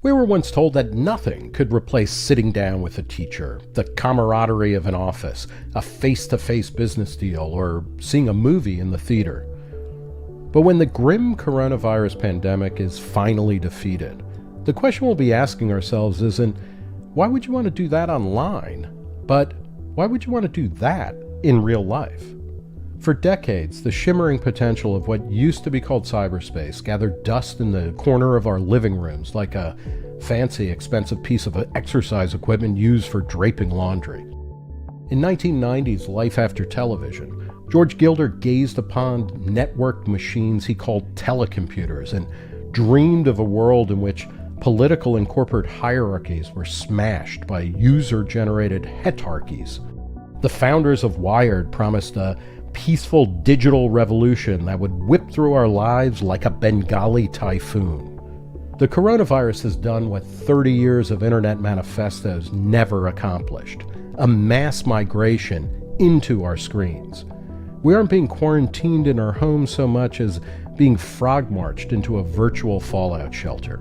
We were once told that nothing could replace sitting down with a teacher, the camaraderie of an office, a face-to-face business deal, or seeing a movie in the theater. But when the grim coronavirus pandemic is finally defeated, the question we'll be asking ourselves isn't, why would you want to do that online? But why would you want to do that in real life? For decades, the shimmering potential of what used to be called cyberspace gathered dust in the corner of our living rooms like a fancy, expensive piece of exercise equipment used for draping laundry. In 1990's Life After Television, George Gilder gazed upon networked machines he called telecomputers and dreamed of a world in which political and corporate hierarchies were smashed by user-generated hetarchies. The founders of Wired promised a peaceful digital revolution that would whip through our lives like a Bengali typhoon. The coronavirus has done what 30 years of internet manifestos never accomplished: a mass migration into our screens. We aren't being quarantined in our homes so much as being frog-marched into a virtual fallout shelter.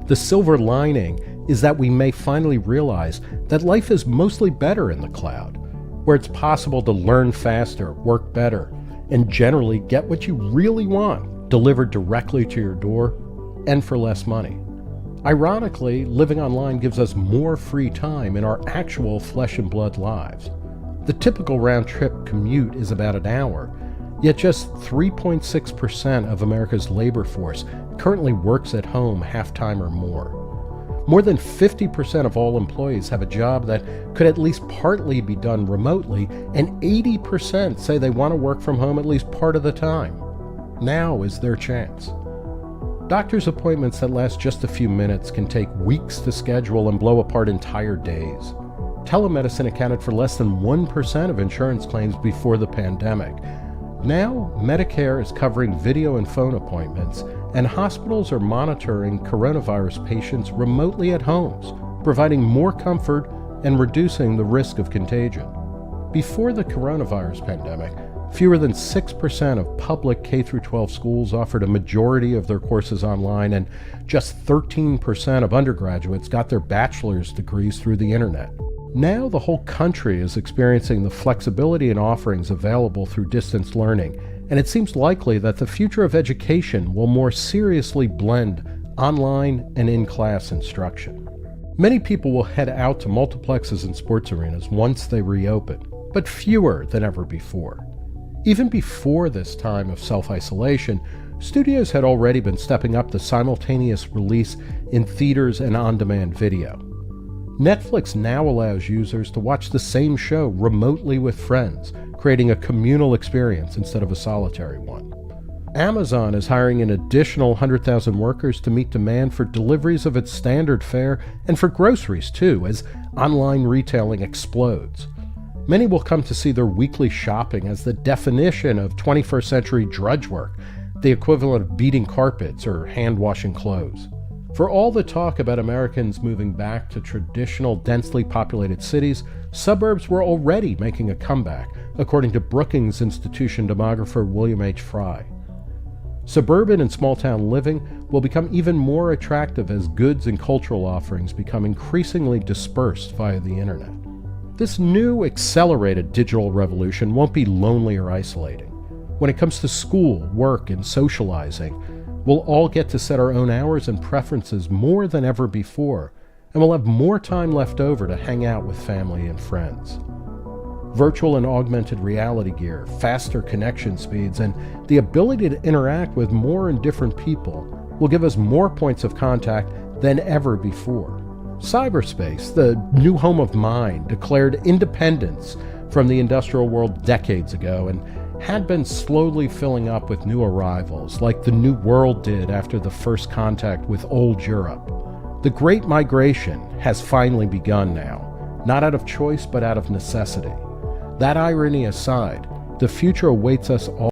The silver lining is that we may finally realize that life is mostly better in the cloud, where it's possible to learn faster, work better, and generally get what you really want delivered directly to your door and for less money. Ironically, living online gives us more free time in our actual flesh and blood lives. The typical round-trip commute is about an hour, yet just 3.6% of America's labor force currently works at home half-time or more. More than 50% of all employees have a job that could at least partly be done remotely, and 80% say they want to work from home at least part of the time. Now is their chance. Doctor's appointments that last just a few minutes can take weeks to schedule and blow apart entire days. Telemedicine accounted for less than 1% of insurance claims before the pandemic. Now, Medicare is covering video and phone appointments, and hospitals are monitoring coronavirus patients remotely at homes, providing more comfort and reducing the risk of contagion. Before the coronavirus pandemic, fewer than 6% of public K-12 schools offered a majority of their courses online, and just 13% of undergraduates got their bachelor's degrees through the internet. Now the whole country is experiencing the flexibility and offerings available through distance learning, and it seems likely that the future of education will more seriously blend online and in-class instruction. Many people will head out to multiplexes and sports arenas once they reopen, but fewer than ever before. Even before this time of self-isolation, studios had already been stepping up the simultaneous release in theaters and on-demand video. Netflix now allows users to watch the same show remotely with friends, creating a communal experience instead of a solitary one. Amazon is hiring an additional 100,000 workers to meet demand for deliveries of its standard fare and for groceries too, as online retailing explodes. Many will come to see their weekly shopping as the definition of 21st century drudge work, the equivalent of beating carpets or hand-washing clothes. For all the talk about Americans moving back to traditional, densely populated cities, suburbs were already making a comeback, according to Brookings Institution demographer William H. Fry. Suburban and small-town living will become even more attractive as goods and cultural offerings become increasingly dispersed via the internet. This new, accelerated digital revolution won't be lonely or isolating. When it comes to school, work, and socializing, we'll all get to set our own hours and preferences more than ever before, and we'll have more time left over to hang out with family and friends. Virtual and augmented reality gear, faster connection speeds, and the ability to interact with more and different people will give us more points of contact than ever before. Cyberspace, the new home of mind, declared independence from the industrial world decades ago and had been slowly filling up with new arrivals, like the New World did after the first contact with old Europe. The Great Migration has finally begun now, not out of choice but out of necessity. That irony aside, the future awaits us all.